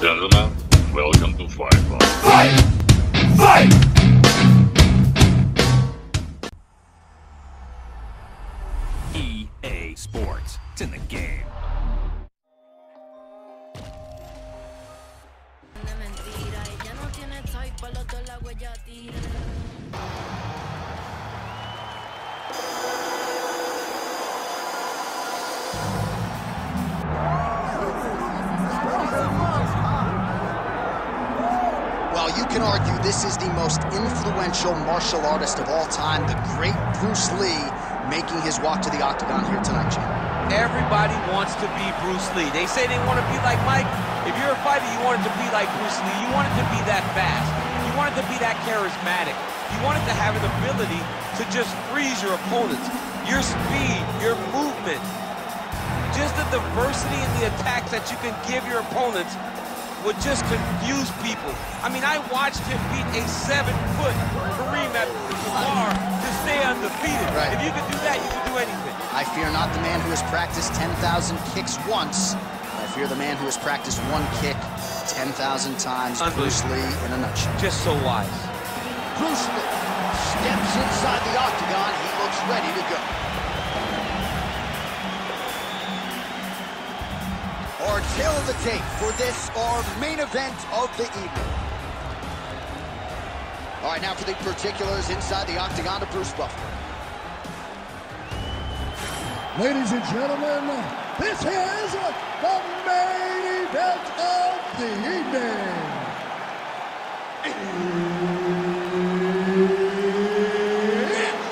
Gentlemen, welcome to Fight Club. Fight! Fight! EA Sports. It's in the game. Well, you can argue this is the most influential martial artist of all time, the great Bruce Lee, making his walk to the octagon here tonight, Jim. Everybody wants to be Bruce Lee. They say they want to be like Mike. If you're a fighter, you want it to be like Bruce Lee. You want it to be that fast. You want it to be that charismatic. You want it to have an ability to just freeze your opponents. Your speed, your movement, just the diversity in the attacks that you can give your opponents would just confuse people. I mean, I watched him beat a 7-foot Kareem Abdul-Jabbar to stay undefeated. Right. If you can do that, you can do anything. I fear not the man who has practiced 10,000 kicks once. I fear the man who has practiced one kick 10,000 times. Bruce Lee in a nutshell. Just so wise. Bruce Lee steps inside the octagon. He looks ready to go. Our tail of the tape for this, our main event of the evening. All right, now for the particulars inside the octagon to Bruce Buffer. Ladies and gentlemen, this is the main event of the evening. It's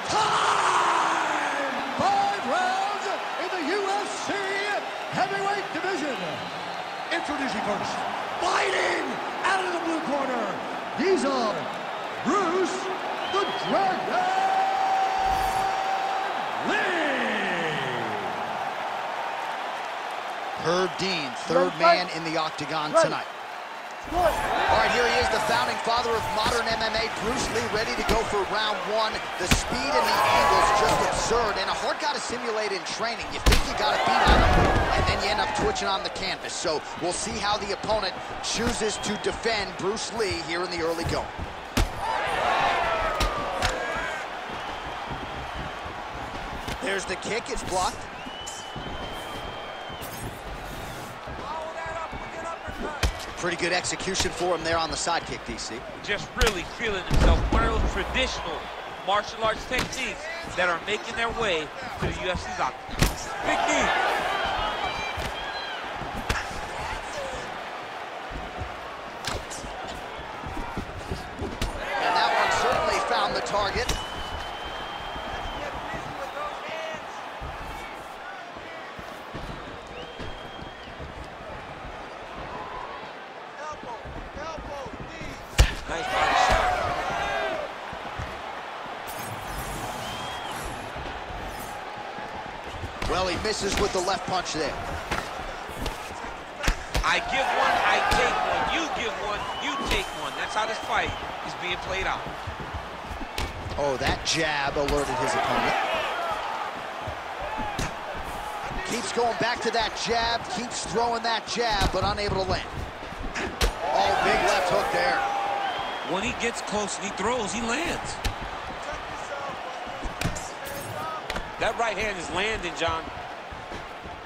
time! 5 rounds in the UFC heavyweight division. Introducing first, fighting out of the blue corner, these are Bruce the Dragon Lee. Herb Dean, third man in the octagon tonight. All right, here he is, the founding father of modern MMA, Bruce Lee, ready to go for round one. The speed and the angles just absurd, and a hard guy to simulate in training. You think you got a beat on him, and then you end up twitching on the canvas. So we'll see how the opponent chooses to defend Bruce Lee here in the early going. There's the kick, it's blocked. Pretty good execution for him there on the side kick, DC. Just really feeling himself. One of those traditional martial arts techniques that are making their way to the UFC's octagon. Big knee. And that one certainly found the target. Nice body shot. Well, he misses with the left punch there. I give one, I take one. You give one, you take one. That's how this fight is being played out. Oh, that jab alerted his opponent. Keeps going back to that jab, keeps throwing that jab, but unable to land. Oh, big left hook there. When he gets close and he throws, he lands. That right hand is landing, John.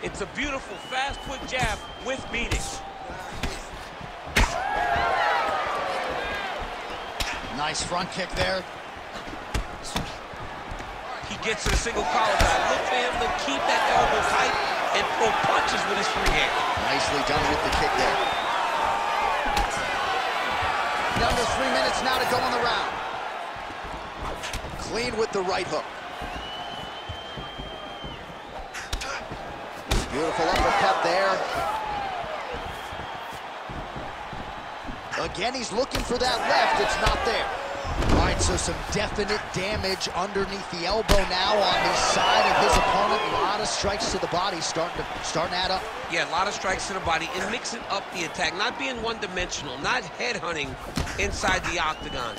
It's a beautiful, fast, quick jab with meaning. Nice front kick there. He gets to the single collar guy. Look for him to keep that elbow tight and throw punches with his free hand. Nicely done with the kick there. Down to 3 minutes now to go in the round. Clean with the right hook. Beautiful uppercut there. Again, he's looking for that left. It's not there. All right, so some definite damage underneath the elbow now on the side of his opponent. A lot of strikes to the body starting to add up. Yeah, a lot of strikes to the body and mixing up the attack, not being one-dimensional, not headhunting inside the octagon.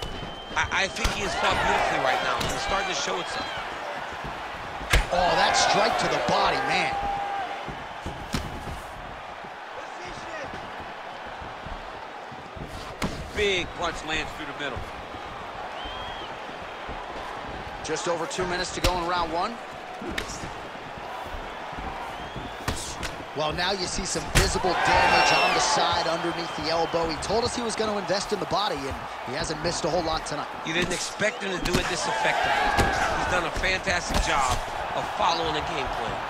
I think he has fought beautifully right now, and it's starting to show itself. Oh, that strike to the body, man. big punch lands through the middle. Just over 2 minutes to go in round one. Well, now you see some visible damage on the side underneath the elbow. He told us he was going to invest in the body, and he hasn't missed a whole lot tonight. You didn't expect him to do it this effectively. He's done a fantastic job of following the game plan.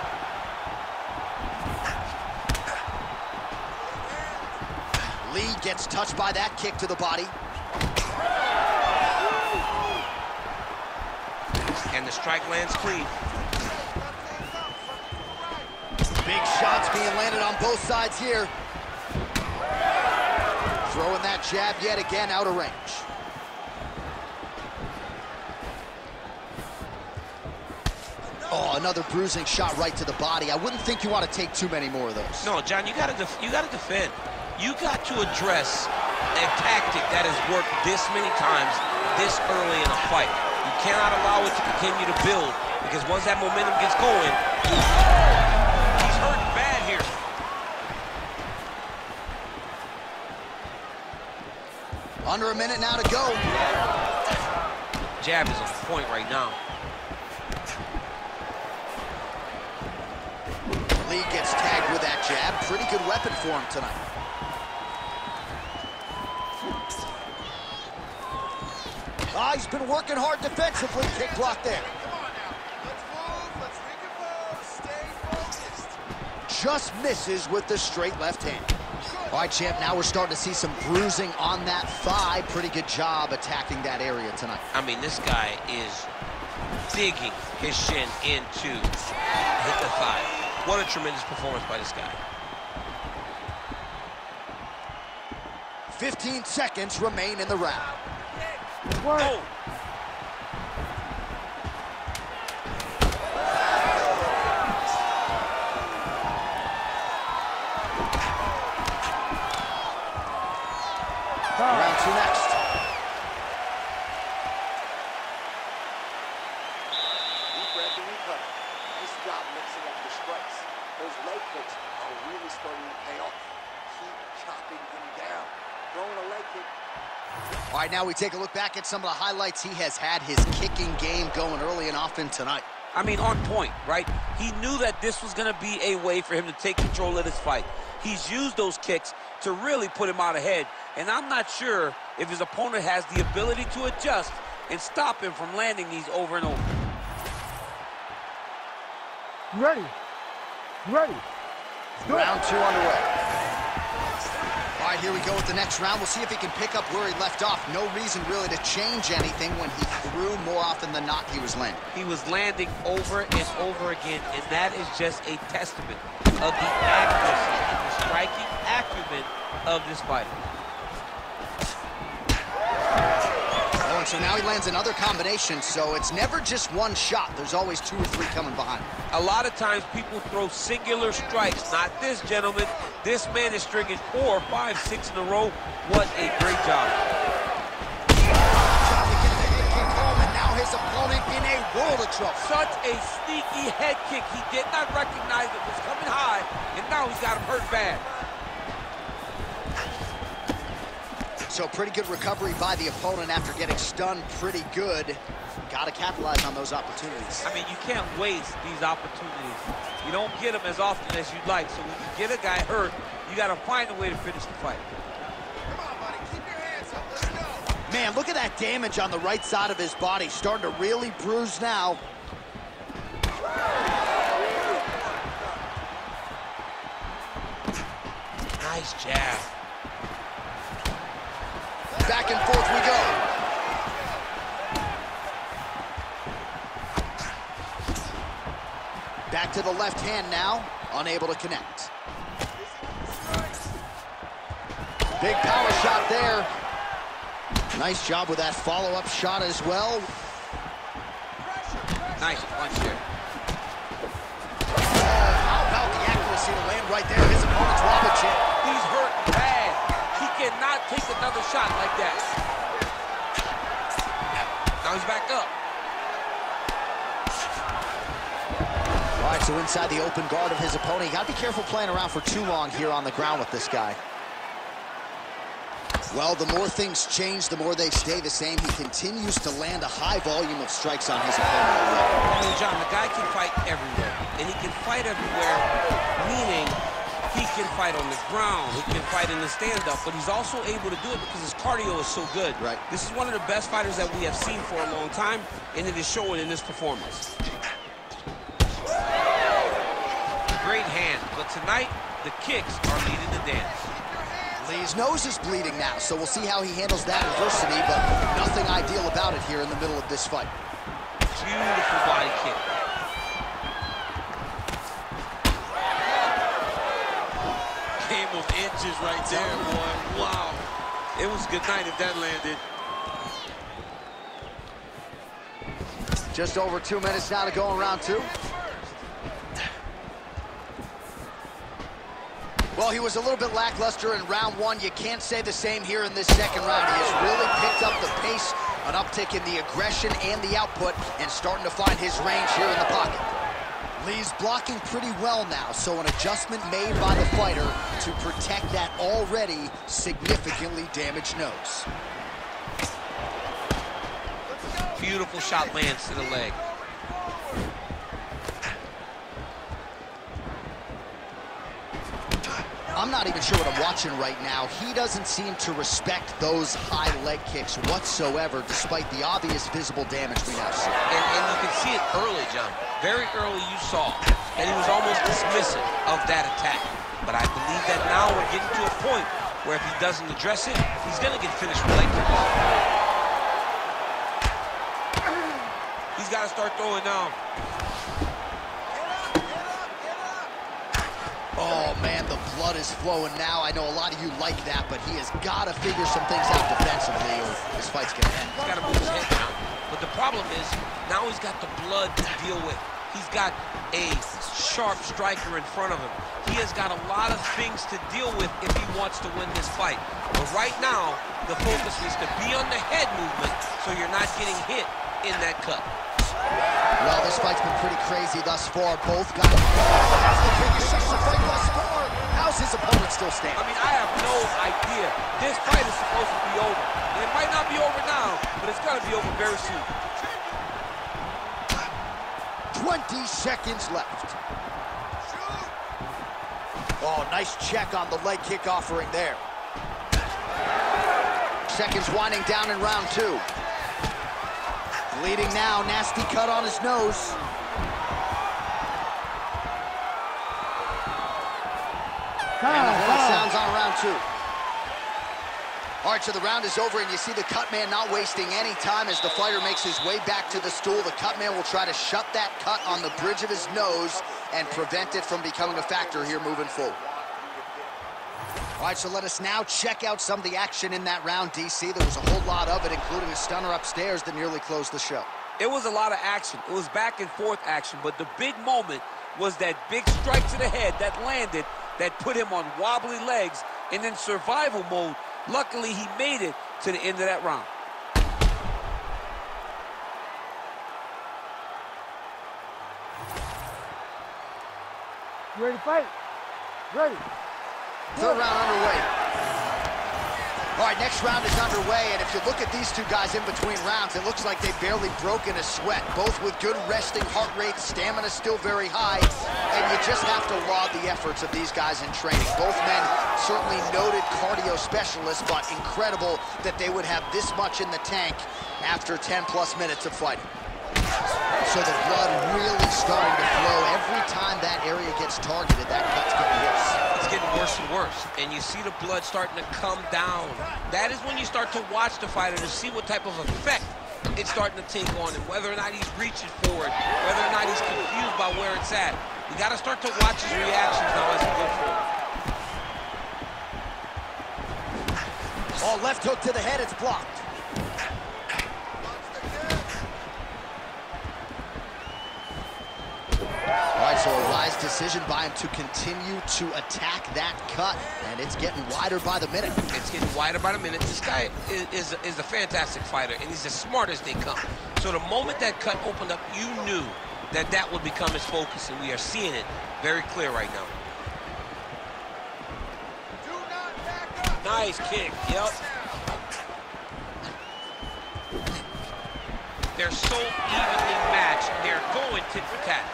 Lee gets touched by that kick to the body. And the strike lands clean. Big shots being landed on both sides here. Throwing that jab yet again out of range. Oh, another bruising shot right to the body. I wouldn't think you want to take too many more of those. No, John, you gotta defend. You got to address a tactic that has worked this many times this early in a fight. You cannot allow it to continue to build, because once that momentum gets going, he's hurting bad here. Under a minute now to go. Jab is on point right now. Lee gets tagged with that jab. Pretty good weapon for him tonight. Ah, he's been working hard defensively. Kick block there. Come on now. Let's move. Let's reconfirm. Stay focused. Just misses with the straight left hand. All right, champ, now we're starting to see some bruising on that thigh. Pretty good job attacking that area tonight. I mean, this guy is digging his shin into hit the thigh. What a tremendous performance by this guy. 15 seconds remain in the round. Oh. Round two next. Deep breath and recover. Nice job mixing up the strikes. Those leg kicks are really starting to pay off. Keep chopping him down. Throwing a leg kick. All right, now we take a look back at some of the highlights. He has had his kicking game going early and often tonight. I mean, on point, right? He knew that this was going to be a way for him to take control of this fight. He's used those kicks to really put him out ahead, and I'm not sure if his opponent has the ability to adjust and stop him from landing these over and over. Ready. Ready. Round two underway. All right, here we go with the next round. We'll see if he can pick up where he left off. No reason really to change anything when he threw. More often than not, he was landing. He was landing over and over again, and that is just a testament of the accuracy and the striking acumen of this fighter. Oh, and so now he lands another combination, so it's never just one shot. There's always two or three coming behind. A lot of times people throw singular strikes. Not this gentleman. This man is stringing 4, 5, 6 in a row. What a great job. Trying to get the head kick home, and now his opponent in a world of trouble. Such a sneaky head kick. He did not recognize it was coming high, and now he's got him hurt bad. So pretty good recovery by the opponent after getting stunned pretty good. Got to capitalize on those opportunities. I mean, you can't waste these opportunities. You don't get them as often as you'd like. So when you get a guy hurt, you got to find a way to finish the fight. Come on, buddy. Keep your hands up. Let's go. Man, look at that damage on the right side of his body. Starting to really bruise now. Nice jab. Back and forth we go. Back to the left hand now, unable to connect. Big power shot there. Nice job with that follow-up shot as well. Nice punch there. How about the accuracy to land right there? His opponent's wobble chip. He's hurt bad. He cannot take another shot like that. Now he's back up. All right, so inside the open guard of his opponent. You got to be careful playing around for too long here on the ground with this guy. Well, the more things change, the more they stay the same. He continues to land a high volume of strikes on his opponent. I mean, John, the guy can fight everywhere. And he can fight everywhere, meaning he can fight on the ground, he can fight in the stand-up, but he's also able to do it because his cardio is so good. Right. This is one of the best fighters that we have seen for a long time, and it is showing in this performance. Great hand, but tonight, the kicks are leading the dance. Lee's nose is bleeding now, so we'll see how he handles that adversity, but nothing ideal about it here in the middle of this fight. Beautiful body kick. Game of inches right there, boy. Wow. It was good night if that landed. Just over 2 minutes now to go in round 2. Well, he was a little bit lackluster in round 1. You can't say the same here in this second round. He has really picked up the pace, an uptick in the aggression and the output, and starting to find his range here in the pocket. Lee's blocking pretty well now, so an adjustment made by the fighter to protect that already significantly damaged nose. Beautiful shot lands to the leg. I'm not even sure what I'm watching right now. He doesn't seem to respect those high leg kicks whatsoever, despite the obvious visible damage we now see. And you can see it early, John. Very early you saw that he was almost dismissive of that attack. But I believe that now we're getting to a point where if he doesn't address it, he's going to get finished with leg kicks. He's got to start throwing now. Oh, man, the blood is flowing now. I know a lot of you like that, but he has got to figure some things out defensively or this fight's going to end. He's got to move his head down. But the problem is, now he's got the blood to deal with. He's got a sharp striker in front of him. He has got a lot of things to deal with if he wants to win this fight. But right now, the focus is to be on the head movement so you're not getting hit in that cut. Well, this fight's been pretty crazy thus far. Both guys. That's the biggest fight thus far. How's his opponent still standing? I mean, I have no idea. This fight is supposed to be over. And it might not be over now, but it's going to be over very soon. 20 seconds left. Oh, nice check on the leg kick offering there. Seconds winding down in round 2. Bleeding now, nasty cut on his nose. And the horn sounds on round 2. All right, so the round is over, and you see the cut man not wasting any time as the fighter makes his way back to the stool. The cut man will try to shut that cut on the bridge of his nose and prevent it from becoming a factor here moving forward. All right, so let us now check out some of the action in that round, DC. There was a whole lot of it, including a stunner upstairs that nearly closed the show. It was a lot of action. It was back and forth action, but the big moment was that big strike to the head that landed, that put him on wobbly legs, and in survival mode, luckily he made it to the end of that round. You ready to fight? Ready. Third round underway. All right, next round is underway, and if you look at these two guys in between rounds, it looks like they've barely broken a sweat. Both with good resting heart rates, stamina still very high, and you just have to laud the efforts of these guys in training. Both men certainly noted cardio specialists, but incredible that they would have this much in the tank after 10-plus minutes of fighting. So the blood really starting to flow. Every time that area gets targeted, that cut's getting worse. It's getting worse and worse, and you see the blood starting to come down. That is when you start to watch the fighter to see what type of effect it's starting to take on him, whether or not he's reaching forward, whether or not he's confused by where it's at. You got to start to watch his reactions now as we go forward. Oh, left hook to the head, it's blocked. All right, so a wise decision by him to continue to attack that cut, and it's getting wider by the minute. It's getting wider by the minute. This guy is a fantastic fighter, and he's as smart as they come. So the moment that cut opened up, you knew that that would become his focus, and we are seeing it very clear right now. Do not back up. Nice kick, yep. They're so evenly matched. They're going tit for tat.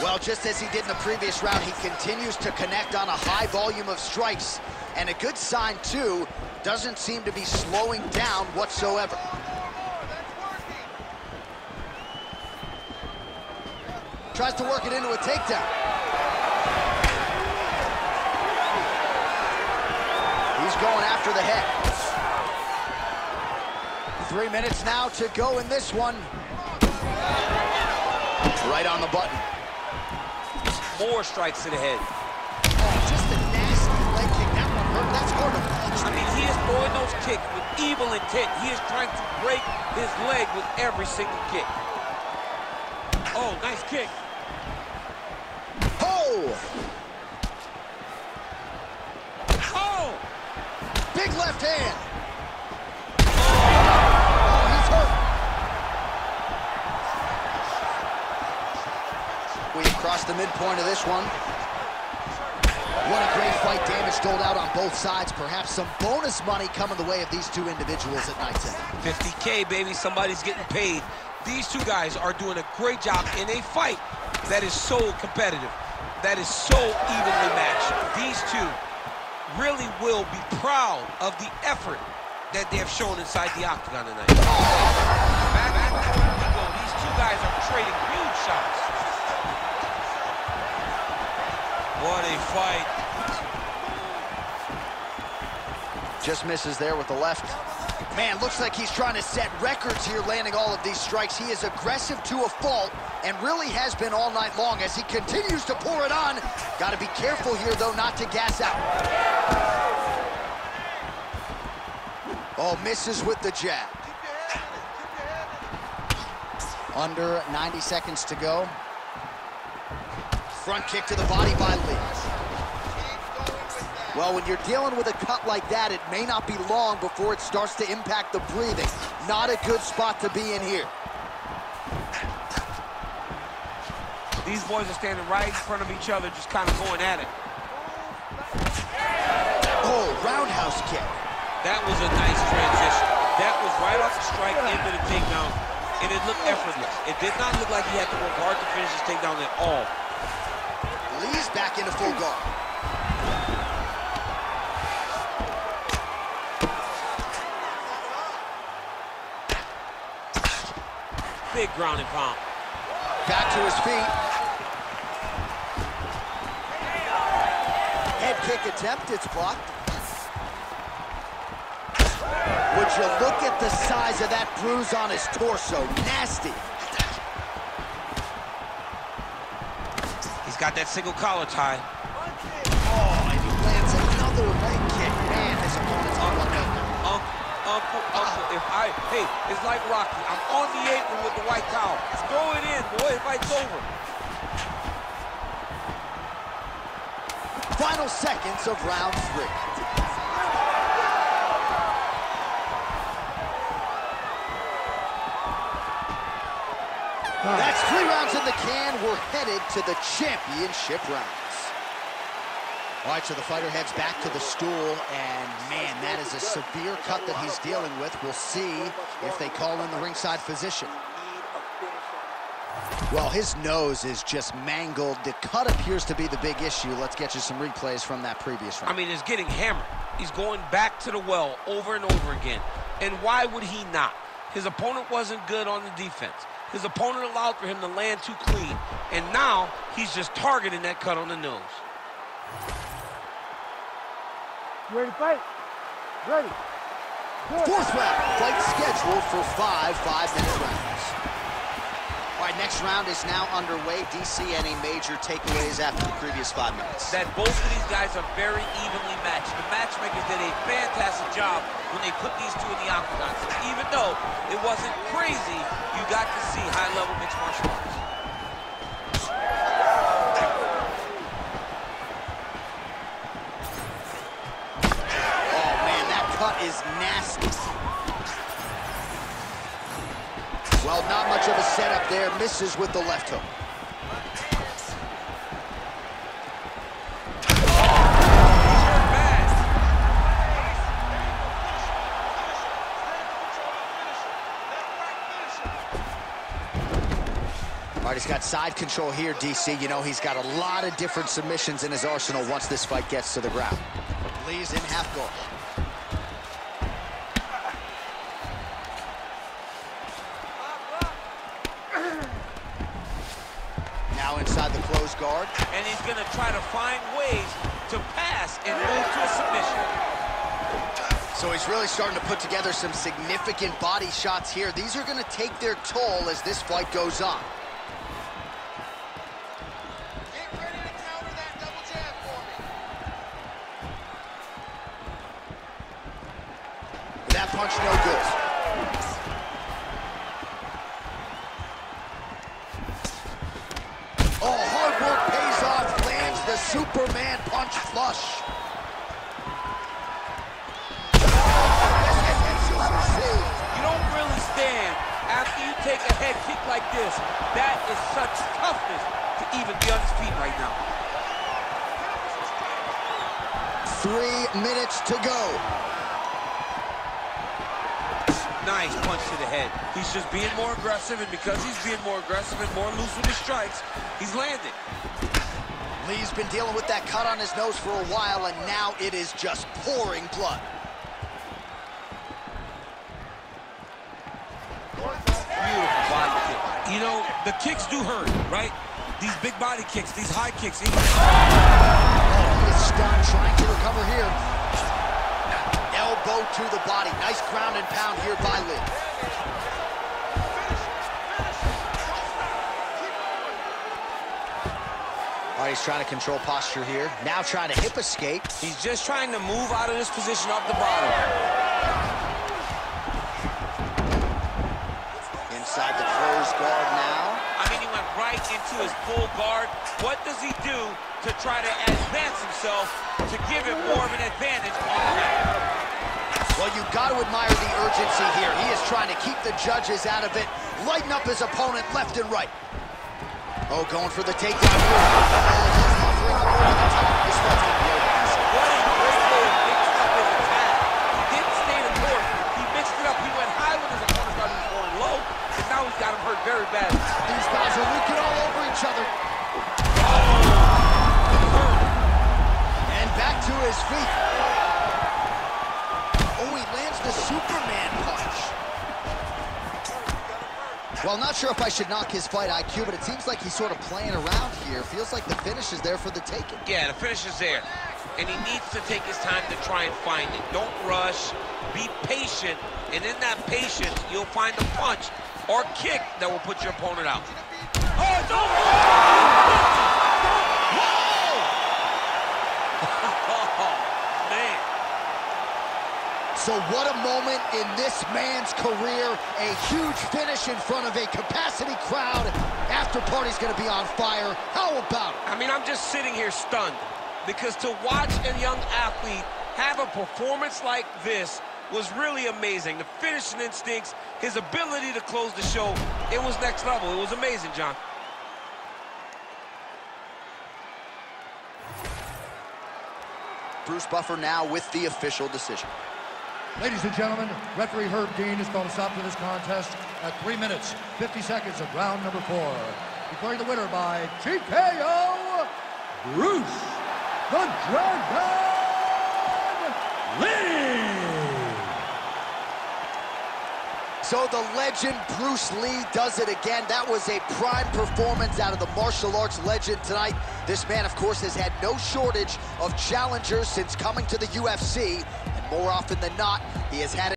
Well, just as he did in the previous round, he continues to connect on a high volume of strikes. And a good sign, too, doesn't seem to be slowing down whatsoever. Tries to work it into a takedown. He's going after the head. 3 minutes now to go in this one. Right on the button. More strikes to the head. Oh, just a nasty leg kick. That one hurt. That's hard to watch. I mean, he is throwing those kicks with evil intent. He is trying to break his leg with every single kick. Oh, nice kick. Oh! Oh! Big left hand. Oh, he's hurt. We've crossed the midpoint of this one. What a great fight. Damage doled out on both sides. Perhaps some bonus money coming the way of these two individuals at night's end. 50K, baby. Somebody's getting paid. These two guys are doing a great job in a fight that is so competitive, that is so evenly matched. These two really will be proud of the effort that they have shown inside the octagon tonight. Back we go. These two guys are trading huge shots. What a fight. Just misses there with the left. Man, looks like he's trying to set records here, landing all of these strikes. He is aggressive to a fault and really has been all night long as he continues to pour it on. Got to be careful here, though, not to gas out. Oh, misses with the jab. Under 90 seconds to go. Front kick to the body by Lee. Well, when you're dealing with a cut like that, it may not be long before it starts to impact the breathing. Not a good spot to be in here. These boys are standing right in front of each other, just kind of going at it. Oh, roundhouse kick. That was a nice transition. That was right off the strike into the takedown, and it looked effortless. It did not look like he had to work hard to finish his takedown at all. Lee's back into full guard. Big ground and pound. Back to his feet. Head kick attempt, it's blocked. Would you look at the size of that bruise on his torso? Nasty. He's got that single collar tie. Oh, and he lands another leg kick. Man, his opponent's unlucky. Hey, it's like Rocky. I'm on the apron with the white towel. Throw it in, boy. The fight's over. Final seconds of round 3. That's 3 rounds in the can. We're headed to the championship rounds. All right, so the fighter heads back to the stool, and man, that is a severe cut that he's dealing with. We'll see if they call in the ringside physician. Well, his nose is just mangled. The cut appears to be the big issue. Let's get you some replays from that previous round. I mean, it's getting hammered. He's going back to the well over and over again. And why would he not? His opponent wasn't good on the defense. His opponent allowed for him to land too clean. And now he's just targeting that cut on the nose. You ready to fight? Ready. Good. 4th round, fight scheduled for 5 5-minute rounds. All right, next round is now underway. DC, any major takeaways after the previous 5 minutes? That both of these guys are very evenly matched. The matchmakers did a fantastic job when they put these two in the octagon. So even though it wasn't crazy, you got to see high-level mixed martial arts. Is nasty. Well, not much of a setup there, misses with the left hook. All right, he's got side control here, DC. You know, he's got a lot of different submissions in his arsenal once this fight gets to the ground. Lee's in half guard. Now inside the closed guard. And he's going to try to find ways to pass and move to a submission. So he's really starting to put together some significant body shots here. These are going to take their toll as this fight goes on. Get ready to counter that double jab for me. That punch no good. Oh, hard work pays off. Lands the Superman punch flush. You don't really stand after you take a head kick like this. That is such toughness to even be on his feet right now. 3 minutes to go. Nice punch to the head. He's just being more aggressive, and because he's being more aggressive and more loose with his strikes, he's landing. Lee's been dealing with that cut on his nose for a while, and now it is just pouring blood. Beautiful body kick. You know, the kicks do hurt, right? These big body kicks, these high kicks. Oh, he is stunned, trying to recover here. Elbow to the body. Nice ground and pound here by Lee. All right, he's trying to control posture here. Now trying to hip escape. He's just trying to move out of this position off the bottom. Inside the closed guard now. I mean, he went right into his full guard. What does he do to try to advance himself to give him more of an advantage on the mat? Well, you've got to admire the urgency here. He is trying to keep the judges out of it, lighten up his opponent left and right. Oh, going for the takedown here. This one's going to be over. What a great way of mixing up his attack. He didn't stay the course. He mixed it up. He went high when his opponent thought he was going low, and now he's got him hurt very badly. These guys are leaking all over each other. And back to his feet. Oh, he lands the Superman punch. Well, I'm not sure if I should knock his fight IQ, but it seems like he's sort of playing around here. Feels like the finish is there for the taking. Yeah, the finish is there. And he needs to take his time to try and find it. Don't rush. Be patient. And in that patience, you'll find a punch or kick that will put your opponent out. Oh, it's over! Oh, man. So what a moment in this man's career. A huge finish in front of a capacity crowd. After party's going to be on fire. How about it? I mean, I'm just sitting here stunned because to watch a young athlete have a performance like this was really amazing. The finishing instincts, his ability to close the show, it was next level. It was amazing, John. Bruce Buffer now with the official decision. Ladies and gentlemen, referee Herb Dean has called a stop to this contest at 3 minutes, 50 seconds of round number 4. Declaring the winner by TKO, Bruce the Dragon Lee! So the legend Bruce Lee does it again. That was a prime performance out of the martial arts legend tonight. This man, of course, has had no shortage of challengers since coming to the UFC. And more often than not, he has had